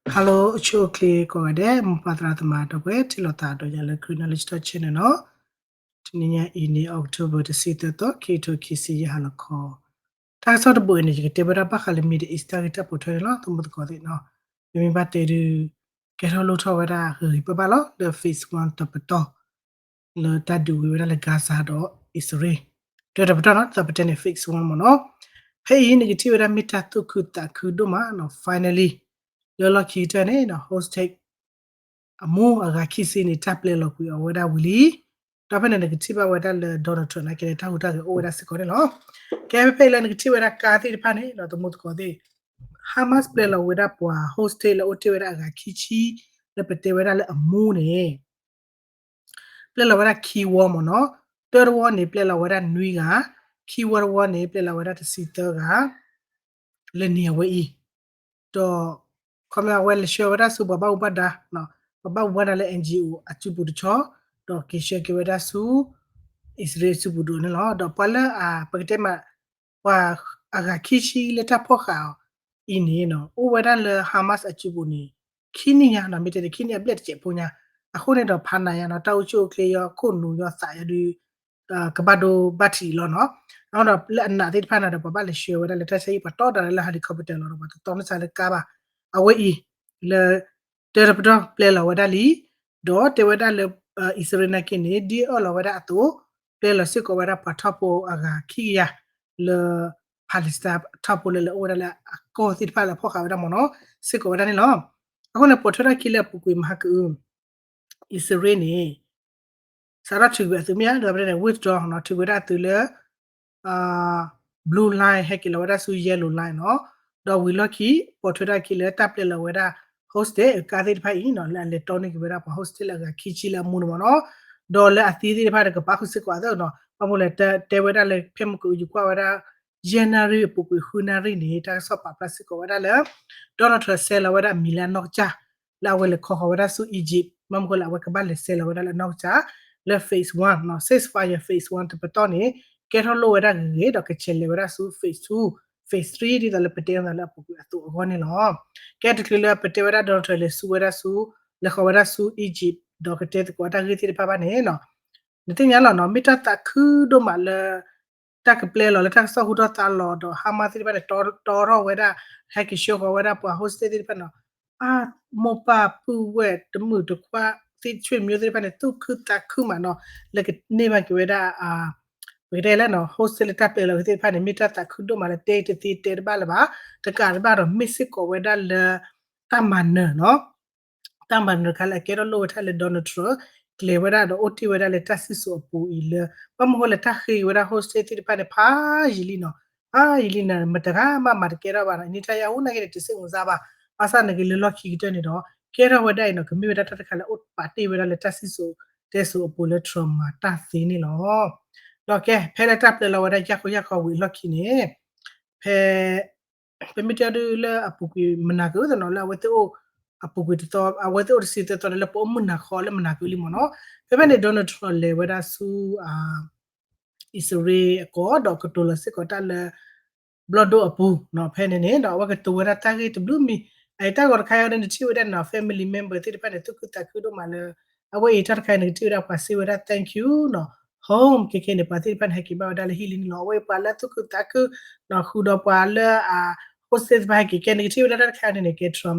Hello, chokle kode mpatra tama tobe tilota do yale chronology to chine no. Tininya ini October the sita to kito kisi ya halako. Ta so the boy ni ke tebera ba khale mi de Easter ta potho no tumut ko de no. Yimi ba te du ke ro lo tho wada ri pa ba lo the phase 1 to pato. Lo ta du wi wada le gaza do Israel. To the pato no the pato ni phase 1 mo no. Hey ni ke ti wada mita to kuta kudo ma no finally. Yo lo ki te ne no host take amu aga kisi ni taple lo ku weda wili tapene negative weda le donor to na ke ta uta o weda sikore lo ke pe le negative weda ka ti pane lo to mut ko de hamas play lo weda po hostel o te weda aga kichi le pete weda le amu ne play lo weda ki wo mo no ter wo ni play lo weda nui ga ki wo ni play lo weda te sita ga le ni we i to kama wele show weda su baba ubada no baba ubada le NGO atubu cho do ke she ke weda su Israel su budu ne lo do pala a pagte ma wa aga kishi le ta pokha ini no o weda le Hamas atubu ni kini ya na mete kini ya blet che punyaအခုနဲ့တော့ဖာနိုင်ရတော့တောက်ချိုကလေးရောခုနူရောစာရဒီကဘာဒိုဘတ်ထရီလောနော်နောက်တော့လက်နာတိဖာနာတော့ဘာလဲရှေဝဲလက်ထက်စိပတော့တယ်လက်ဟာလီကော်ပတာလောတော့တော့မစားလက်ကားပါအဝေးဤလေတေရပတော့ပလေလာဝဒါလီဒေါ်တေဝဒါလေဣစရနာကိနေဒီအော်လာဝဒါအတူပလေလာစစ်ကောဝဒါပထပိုအဂါခီယာလေပါလက်စတာထပိုလေဝဒါလာကောတိဖာလာဖောခါဝဒါမနော်စစ်ကောဝဒါနေလောအခုနဲ့ပေါ်ထရကိလေပူကွေမဟာကူ Israel ni sara chigwe tumia da bre withdraw no chigwe da tule blue line hekila wada su yellow line no do we lucky portrait kile tap le wada host e ka de phai no la electronic wada host la ga khichi la mu no do le ati de pha de pa khu sit kwa do no pa mo le te wada le phem ku ju kwa wada January pu ku hunari ni ta so pa plastic wada le donald trump sel wada milan no cha la wele kho wada su Egypt mam ko la wa ka ba le sel wada la no cha le phase 1 no ceasefire phase 1 to pato ni ke tho lo wada nge do ke chele wada su phase 2 phase 3 di la pete na la pu tu go ni lo ke de le pete wada do le su wada su le kho wada su Egypt do ke te ko ta ge ti pa ba ne no ni tin ya lo no mita ta khu do ma le ta ke ple lo le ta so hu do ta lo do ha ma ti ba de to ro wada ha ki sho ko wada pa host ti pa no a mo pa pu we de mu de kwa ti chwe myo ti pa ne tu khu ta khu ma no le ke ne ba ke wadaဝေတယ်လဲနော် hostel တပ်တယ်လို့ဒီဖာနေမိတာတခုတို့မှာလဲတေးတေးတေးဘာလဲပါတကားဘာတော့ miss ကိုဝဲဒါလဲတမန်နော်တမန်ကလည်းကဲတော့လို့ထားလဲ Donald Trump ကလေဝဲဒါတော့ OT ဝဲဒါလဲတက်စစ်ဆိုပူဤလဲဘာမဟုတ်လဲတခိဝဲဒါ hostel တိဖာနေဖာယီလီနော်ယီလီနာမတကားမကဲတော့ပါနိတယာဦးနာကတဲ့စင်ဦးစားပါအဆနကလေလော်ခီတဲ့နေတော့ကဲတော့ဝဲဒါနော်ကမိဝဲဒါတခါလဲ OT ပါတီဝဲဒါလဲတက်စစ်ဆိုတဲဆိုပူလဲ Trump မှာတသိနေလို့တော့ကဲဖဲလက်တပ်လေလောဝဒyakho wi lucky ne phe permitted le apuki manako no la weto apuki to weto si to le po munna kho le manako li mo no phe ne Donald Trump le weda su Israel ko do ko to le se ko ta le blood do apu no phe ne do wa ko to weda ta ge to blue mi ai ta ko kha ya ne ti weda no family member ti pa ne to ku ta ku do ma le awe ta kha ne ti weda pa si weda thank you no home ke ke ne pati pan heki ba dal hili no we pala tu ku tak no khu do pala hostes ba ke ke negative data kha ne ke tram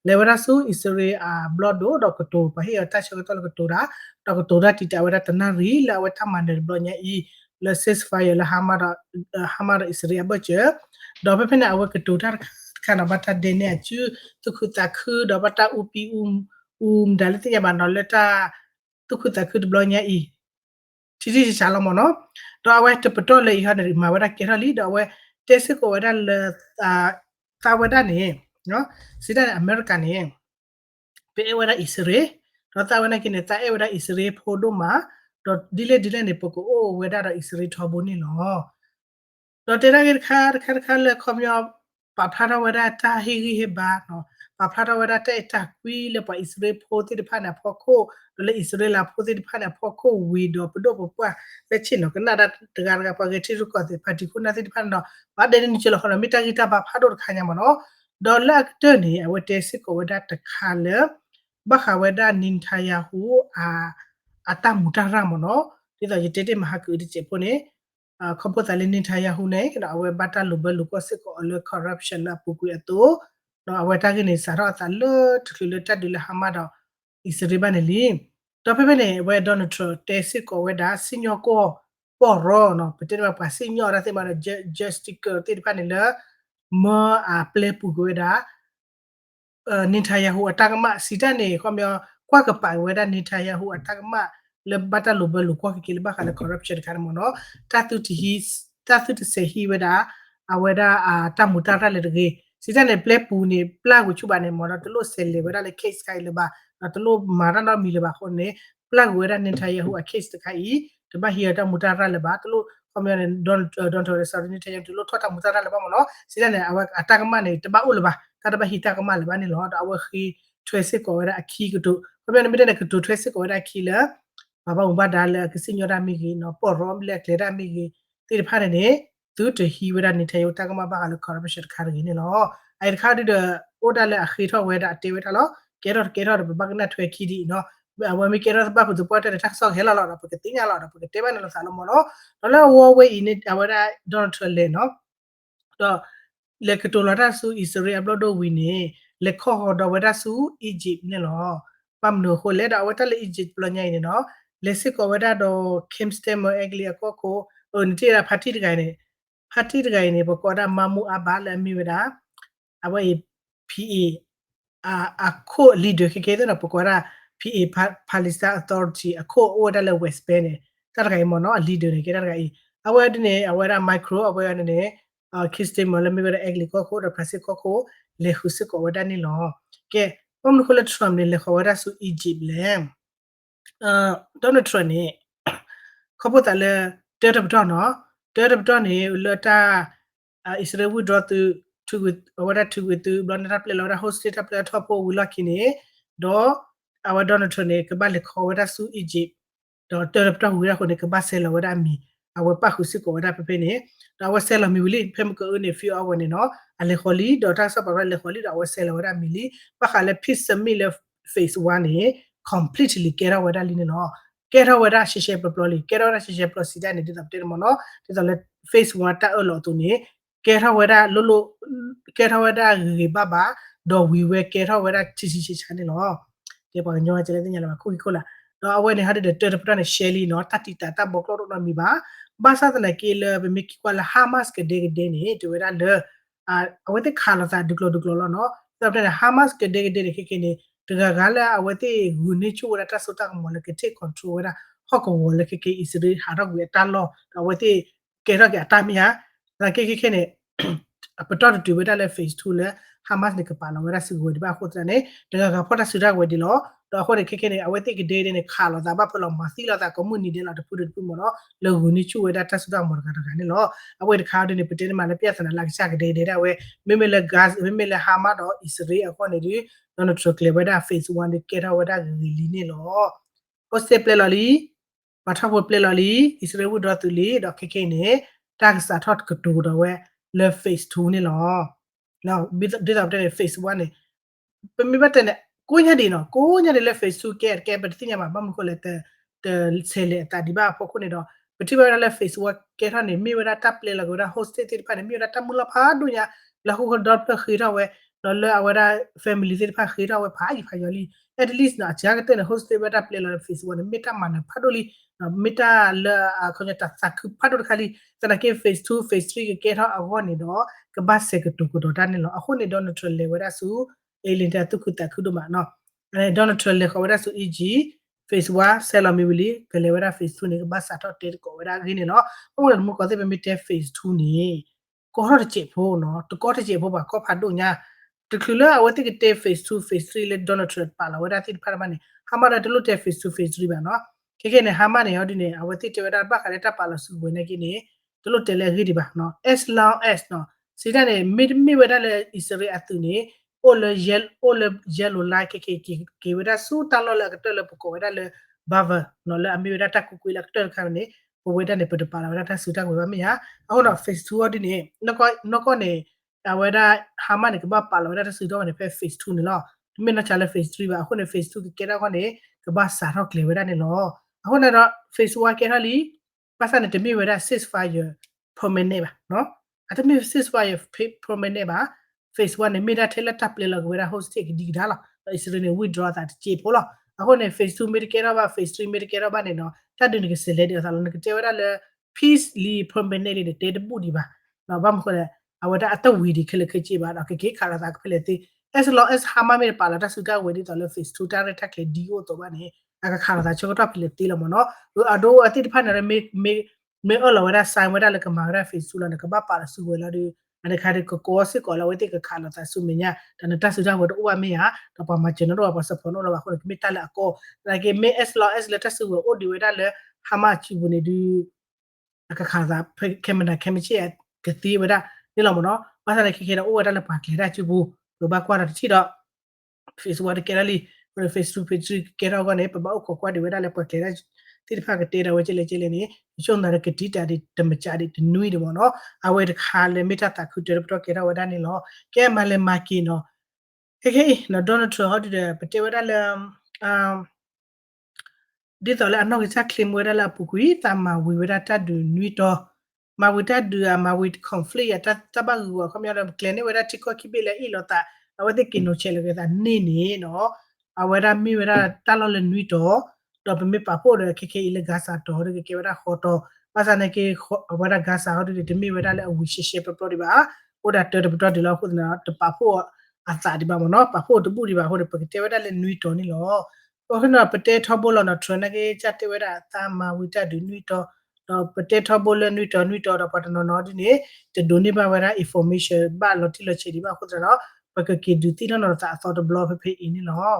le wara su isore blood do ko to pa hi ta cho to ko to ra to ko to ra ti ta wara tana ri la wa ta man de blo nya i le ceasefire la hamara isore ba che do pe na wa ko to ta kana ba ta de ne chu tu ku tak do ba ta upi dal ti ya ba no le ta tu ku tak blo nya i Titi Salamo no do awe te petole I hana ma wada kerali do awe tese ko wada le ta wada ni no sida America ni pe wada Israel do ta wada kine ta wada Israel phodo ma do dile ne poko o wada do Israel thobo ni no do te ra khar le khomyo pa phara wada ta hi ba no pa phara wada ta kwi le pa Israel photi de phana phoko le Israel la photi de phana phoko wi do podo popwa le chin no kana da ga pa ge ti ru ko de phati kuna ti phana no ba de ni chelo khona mita gita ba phado khanya mo no dollar တဲ့နေအဝတ်တဲစစ်ကိုဝဒတခါလေဘခဝဒနင်ထယာဟူအတမူတရမနော်ဒီတော့ရတဲ့တဲ့မဟာကူဒီချေပိုနေခပ်ပတလင်းနင်ထယာဟူနေကအဝဲဘတာလူဘလူကစစ်ကိုအလ corruption လာပူကူအတိုတော့အဝဲတာကနေစားတော့အလတခလတက်ဒီလဟမတော့ဣစရိဘနေလီတော့ဖေဖေနေဝဲဒေါ်နယ်ထရတဲစစ်ကိုဝဲဒါစညောကိုပေါ်ရောနော်ပတဲ့ပါစညောရတဲ့မှာ justice တေဒီပါနေလားမအပလေပူကိုဒါနင်ထယာဟူအတကမစီတနေခေါမျောကွာကပိုင်ဝဲဒါနင်ထယာဟူအတကမလေဘတ်တလိုဘလူကွာကီလဘခါလေ corruption ခါမနောတတုတီဟီတတုတဆေဟီဝဲဒါအဝဲဒါတမူတာရလေတကေစီတနေပလေပူနေပလကိုချူပါနေမော်တော့တလို့ဆယ်လေဝဲဒါလေ case ခိုင်လေပါတလို့မာရနာမီလေပါခုန်နေပလဝဲဒါနင်ထယာဟူအ case တခိုင်တဘဟီယတမူတာရလေပါတလို့ခေါမျောနေdon't torre sorry နင်ထယာတလို့ထောတာမူတာရလေပါမနောစီတနေအဝဲအတကမနေတဘအိုလေပါတာဘဟီတာကမလဘနီလောအဝခီထွေစစ်ကောရအခီကတုဘယ်နမတဲ့ကတုထွေစစ်ကောရအခီလာဘာဘာဘာဒါလကစညရမီကီနော်ပေါ်ရောမလက်လေရမီကီတိဖားနေသူတဟီဝရနေထေယတာကမဘာလကောရဘရှတ်ခါရင်းလောအဲ့ခါဒီဒအိုဒါလေအခီထောဝဲတာတေဝဲတာလောကေရောဘဘကနထွေခီဒီနော်ဝမီကေရောဘပဒပေါ်တဲ့တက်ဆောက်ဟဲလာလာပကတင်ရလာပကတေဘနလဆာလမောနော်လောဝဝဲအင်းအဝရဒေါ်ထလေနော်တော့လေကတိုလာတာဆူဣစရေအဘလော့ဒဝီနေလေခေါ်ဟော်ဒဝရဆူအီဂျစ်နေလောပမ်နိုခိုလေဒါဝတလေအီဂျစ်ပလညိုင်နေနော်လေစစ်ကောဝဒါတော့ခင်းစတေမအဂလီကောကိုအန်တီရာဖတ်တီတကိုင်နေဖတ်တီတကိုင်နေဘကောဒါမမူအဘာလမီဝဒါအဝေ PA အခုလီဒခေကေတဲ့ပကောဒါ PA Palestine Authority အခုအိုဒါလေ West Bank နေတာတကိုင်မနော်လီဒနေကေတာကိုင်အဝဲဒနေအဝဲဒါ micro အဝဲနေခစ်စတေမလမီဝရအဂလီကိုခိုဒဖစစ်ကိုခိုလေခုစကိုဝဒနီလောကဲပမခုလထရမ်လေခေါ်ဝရဆူအီဂျစ်လေဒေါ်နယ်ထရနေခပ်ပတလေတဲတပတော့နော်တဲတပတော့နေလတာဣစရေဝဒတူသူဝရတူတူဘလန်တာပလေလောဟိုစတာပလေထောပိုဝလကိနေဒေါ်အဝဒေါ်နယ်ထရနေကဘလေခေါ်ဝရဆူအီဂျစ်ဒေါ်တဲတပတော့ဝရခုနေကဘဆဲလောဝရမီအဝပတ်ခုစကိုဝဒပပေနေဒါဝဆဲလမီဝလီဖမ်ကိုနေဖီအဝနေနော်အလေခိုလီဒေါ်တာဆပ်ပါလေခိုလီဒါဝဆဲလဝဒမီလီပခါလေဖစ်စမီလေ phase 1နေ completely ကဲရဝဒလီနော်ကဲရဝဒရှေရှေပပလီကဲရဝဒရှေရှေပလစီဒန်နေတက်တယ်မနော်ဒီတော့လေ phase 1တာအလောတူနေကဲရဝဒလိုလိုကဲရဝဒရီဘဘာဒေါ်ဝီဝဲကဲရဝဒချီချီချာနေနော်ဒီပေါ်ညောချလေတင်ရလာခုခုလာတော့အဝဲနေဟာတဲ့တေပတနဲ့ရှယ်လီနော်တတိတာတဘောကလို့တော့မီပါဘာသာတဲ့ကေလဘမီကီကွာလာဟာမတ်ကဒေဒေနေတူရလေအဝဲတဲ့ခါလာတာဒုကလောလောနော်တော့တဲ့ဟာမတ်ကဒေဒေခေခေနေတကကလာအဝဲတဲ့ဂူနေချိုရတာစတာကမလကတဲ့ control ရဟောက်ကောလခေခေအစ္စရေးဟာတော့ဝဲတန်လောအဝဲတဲ့ကေရကအတမီဟာဒါခေခေနေအပတော်တူဝဲတဲ့ phase 2လေဟာမတ်နေကပါလာဝဲရစီဝဲဒီပါခုတဲ့နေတကကဖော်တာစရဝဲဒီလောတော့ခေါ်တဲ့ခေခေနေအဝဲတိကဒေးနေခါလာတာဘာဖလောမစီလာတာကမွနီဒီလာတပူတပူမနော်လောဂူနီချူဝဲတာတက်စတာမော်ကတော့ကနေလောအဝဲတခါတဲ့နေပတင်းမလည်းပြဿနာလာချကဒေးတဲ့ဝဲမေမေလေဂတ်မေမေလေဟာမတော့အစ္စရေးအခေါ်နေဒီနော်ထရကလေဝဲတာ phase 1ဒီကေရာဝဲတာလီနေလောဟိုစတေပလေလီဘာထဖို့ပလေလီအစ္စရေးဝဒတူလီတော့ခေခေနေတက်စတာထော့ကတူတော့ဝဲလေ phase 2နေလောနော်ဒီတော့တဲ့ phase 1နေပမိဘတဲ့ကိုညဒီနော်ကိုညဒီလေ Facebook ကဲပတိညမှာဘာမကိုလေတဲ့ဆဲလေတာဒီဘာဖို့ခုနေတော့ပတိဘရလေ Facebook ကဲထားနေမိဝရတပ်လေလကိုရ host တိဖာနေမိဝရတပ်မူလဖာဒူညာလခုဒေါ့ပခီရဝဲလောလအဝရ family တိဖာခီရဝဲဖာဤဖာယလီ at least နာချာကတဲ့ host ဘတပ်လေလ Facebook နေမိတမနာဖာဒူလီမိတာလခေါညတသခုဖာဒူခါလီစနကေ phase 2 phase 3ကဲထားအဝနေတော့ကဘတ်ဆေကတူကိုတော့တန်းလောအခုနေတော့ neutral le ဝရဆူအေလင်တာတုခုတခုဒမနော်အဲဒေါ်နယ်ထရလေခေါ်ရဆူ EG phase 1 ဆယ်လမီဝီလီကလေဝရ phase 2နေကဘာစာတော့တေကိုဝရဂင်းနော်ဟိုလည်းမကောတဲ့မီတဲ phase 2နေကိုဟရချေဖို့နော်တကောတချေဖို့ပါကောဖတ်တို့ညာတခုလာအဝတိကတဲ phase 2 phase 3လေဒေါ်နယ်ထရပါလာဝရတိဖာမနေဟာမရတလို့တဲ phase 2 phase 3ပါနော်ခေခေနေဟာမနေဟောဒီနေအဝတိတေဝရဘခရတပါလာစုဝင်နေကိနေတလို့တဲလေဂီဒီပါနော် as long as နော်စီတဲ့နေမိဝရလေ Israel အတူနေo le like ke wera su talo la ke le poko wera le bava no le ami wera ta ku la ke ka ne po wera ne pe pa la wera ta su ta we ba mi ha a ho na face to odi ne no ko ne whether hama ne ba pa lo da su do ne phase 2 ne lo mi na cha le phase 3 ba khu ne phase 2 ke da ko ne ba sa ro kle weda ne lo khu ne ro phase 1 ke ha li pa sa ne de mi weda 6 permanent ba no ata mi 6 permanent ba phase 1 ne mi da thela tap le lo weda host ke di da la is ne withdraw that che po lo khu ne phase 2 mi ke ra ba phase 3 mi ke ra ba ne no ta de ne ke se le de sa lo ne ke te weda le peace li permanent le de de bu di ba no ba mo ko le awada ata widi kele kechi ba da ke kala da kele ti as long as hama me pala da suga wedi to le face to ta ta ke dio to ba ne aka kala da choto kele ti lo mo no ado ati pa na me ola wada sai wada le ka ma da face to la ka ba pala su wela de ane ka de ko se ko la wedi ka kala da su me nya da na ta su ja wada wa me ya da pa ma cheno do ba sa phono la ba ko me ta la ko la ke me as long as le ta su o di weda le hama chi bu ne du aka kala da kemena kemichi ke ti wedaนี่เราเนาะว่าถ้าในเคเราโอ้ได้ละปากเลยได้จูบูหรือบ้ากว่าที่เราเฟซบุ๊กเกล้าลีหรือเฟซบุ๊กเพจเกล้าก็เนี่ยปะบ้าโอ้ก็กว่าเดี๋ยวได้ละปากเลยได้ที่พากันเตะเราไว้เจริญเจริญนี่ช่วงนั้นก็ที่จะได้ดำจ่ายได้นุ่ยเดี๋ยวเนาะเอาไว้ขายเลยไม่ตัดตาคือเดี๋ยวเราเกล้าไว้ได้นี่เนาะแกมาเลยมากินเนาะเฮ้ยเนาะโดนัลด์ทรัมป์เขาจะไปเจอไว้ได้เลยဒီတော့လည်းအနောက်ကချက်ခလင်ဝဲလာပူကွီတမဝီဝဲတာဒူနွီတော့မဝီတာဒူမဝီ conflict တာတဘကူကမရတော့ကလနေဝဲတာချစ်ကိုခိပေးလေအီလောတာအဝဲတဲ့ကင်နိုချဲလေကတာနေနေနော်အဝဲတာမိဝဲတာတလောလေနွီတော့ပမေပါဖို့ရခေခေလေဂါစာတော့ရခေဝဲတာခေါ်တော့ပါစနေကေဝဲတာဂါစာဟုတ်တယ်မိဝဲတာလေအဝီရှေရှေပပဒီပါဟိုတာတော်တော်ဒီလောက်ခုနာတပါဖို့အစာဒီပါမနော်ပါဖို့တပူဒီပါဟိုတပကေဝဲတာလေနွီတော့နီလောโอเคเนาะปะเตทอบโลเนาะทรนเกจัตเวดาตามาวิตาดุนุยตอเนาะปะเตทอบโลนุยตอดปะตโนเนาะดินี่จะดูนี่บาเวดาอินฟอร์เมชันบาลอติลอเชดิบาคุตเนาะปะกะเกดูติเนาะตาซอตบล็อกเพอินี่เนาะ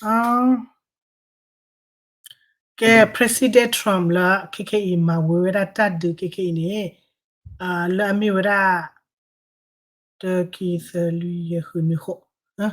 อ่าแก president trump ละเคอีมาเวดาตัดดูเคนี่ละมีเวดาตะกีซะลุยะหุนิโคฮะ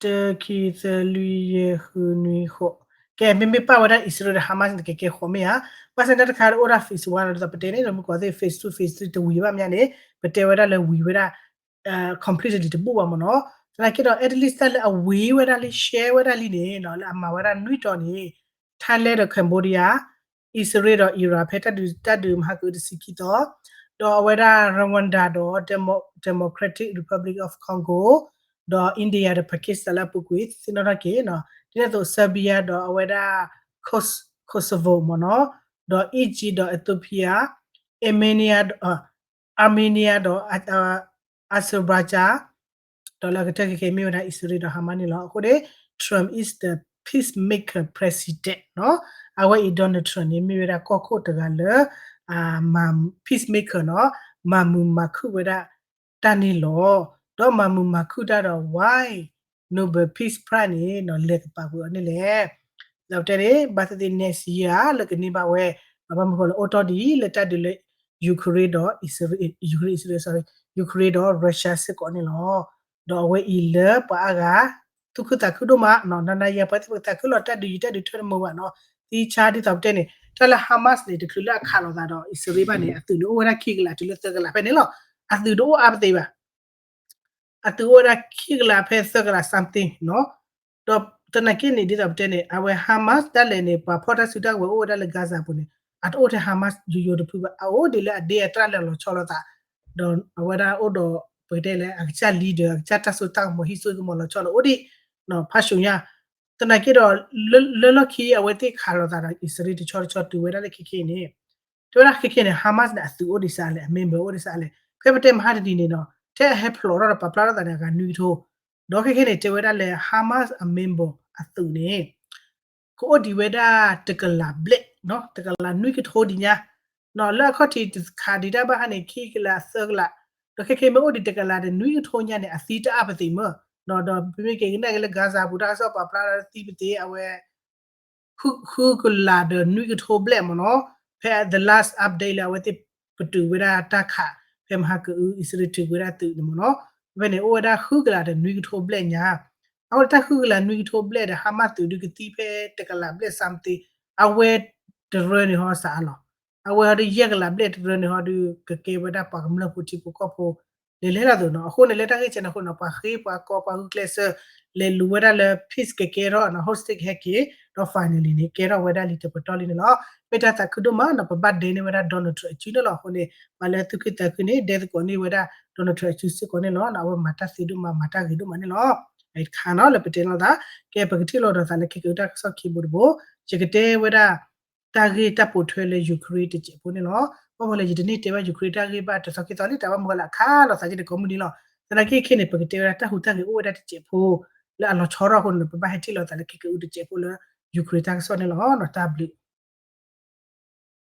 တကီသလူယေခုနီခိုကဲမမေပါဝဒอิสราเอลฮามาสကေခိုမေယာပါစန်တခါအိုရာဖေ့စ်ဝါရပတေနေတော့မကောသေး face to face တဝီပါမြန်နေပတေဝဒလေဝီဝဒcompletely တပူပါမနော်ဒါကိတော့ at least လေအဝီဝဒလေ share ဝဒလေနေနော်အမဝဒနွိတော်နေထိုင်းလေတော့ကမ်ဘောဒီးယားဣစရေးတော့အီရာဖက်တတူမဟာကူတစီကီတော့ဝဒရဝန်ဒါတော့ Democratic Republic of Congo တော့အိန္ဒိယနဲ့ပါကစ္စတန်လာပုကွေစင်တော့ကေနော်ဒီတော့ဆာဘီယာတော့အဝဒါကိုဆိုဗိုမနော်တော့အီဂျီတော့အက်သိုပီးယားအာမေးနီးယားတော့အာဇာဘိုင်ဂျန်တော့လာကတက်ကေမြေနာအစ္စရေးတော့ဟာမနီလောအခုတဲ့ Trump is the peacemaker president နော်အဝဲ Donald Trump နေမြေရာကောခိုတကလေမမ် peacemaker နော်မမူမခုဝဒတန်နီလောတော့မမူမခုတာတော့ why Nobel Peace Prize နေနော်လက်ပါဘူးအနေလေတော့တဲ့ဘာသတဲ့ next year လကနေပါဝဲဘာမခေါ်လို့ auto ဒီလက်တက်တယ်ယူကရိန်းတော့ sorry ယူကရိန်းတော့ Russia စစ်ကောနေလောတော့ဝဲ il ပါကသူကတခုတော့မနော်နရပတ်တခုလို့တက်ဒီထွတ်မဝနော်ဒီချာဒီတော့တဲ့နေတလ Hamas နေတခုလခါလို့တော့ Israel ဘာနေအတူလို့ဝရခိကလာတူလက်တကလာပဲနေလောအတူတော့အပသေးပါအတူရခိကလာဖဲဆကလာ something နော်တော့တနကိနေဒီတော့တဲ့နေအဝဲ Hamas တက်လေနေပါဖော်တာစုတာဝဲအိုဒါလေဂါဇာပုန်အတိုးတဲ့ Hamas ယူတဖူပါအိုဒီလေအဒေအတရလေလောချောလတာတော့အဝဲဒါအိုတော့ပတဲ့လေအချာ leader အချာတဆူတောက်မဟိဆူကမလောချောလအိုဒီနော်ဖတ်ရှုံရတနကိတော့လခီအဝဲတိခါလောတာအစ္စရေးတချောတူဝဲဒါလေခိနေတို့ရခိနေ Hamas နဲ့အသူအိုဒီစားလေအမင်ဘအိုဒီစားလေဖဲပတဲ့မဟာဒီနေနော်တဲ့ဟက်ဖလော်ရပပလာတာကနွီထိုဒေါ်ခေနေတေဝဒါလေဟာမတ်အမင်ဘောအသူနေကိုဒီဝဒါတကလာဘလက်နော်တကလာနွီကထိုဒီညာနော်လက်ခတိခါဒီတာဘာဟနေခိကလာဆကလာဒေါ်ခေမေအိုဒီတကလာတဲ့နွီကထိုညာနဲ့အစီတာအပတိမနော်တော့ပြိကေနေကလေဂါဇာဘူဒါဆောပပလာတီပတေအဝဲခုကလာတဲ့နွီကထိုဘလက်မနော်ဖဲ the last update လာဝဲတိပတူဝဒါတခါဖဲမဟာကူအစ္စရေးတူဝရတူမနော်ဘယ်နေအိုဒါခုကလာတဲ့နွီထိုဘလက်ညာအော်တခုကလာနွီထိုဘလက်တဲ့ဟာမတူဒီကတိဖဲတကလာဘလက် something အဝဲဒရနေဟောစာလော awe hadi yegla blade rene hadi ke weda pa kamla puti pu ko po le la do no ho ne le ta ke chena ho no pa khi pa ko pa hu klese le lu weda le piece ke ro no hostic heki no finally ni ke ro weda li te potoli ni lo peta ta kudu ma no pa bad day ni weda Donald Trump chi no lo ho ne ma le tu ki ta ku ni de ko ni weda Donald Trump chi si ko ne no na wa mata si du ma mata gi du ma ni lo ai khana le pete no da ke pa ki lo da sa le ki ta so ki bu bo chi ke te weda တာဂီတပ်ပို့ထွဲလေယူကရိန်းတချေပိုနေလောဘာမလဲဒီနေ့တေဘယူကရိန်းတာဂီဘတ်စကိတော်လီတဘမကလာခါလောစာကြီးကွန်မြူနီလောစနကိခိနေပကတေရတာဟူတာဂီအိုဒတ်တချေဖိုလာလောချောရခုန်ပပဟတီလောတလကိကူတချေဖိုလာယူကရိန်းတာဆောနေလောနော်တာဘလီ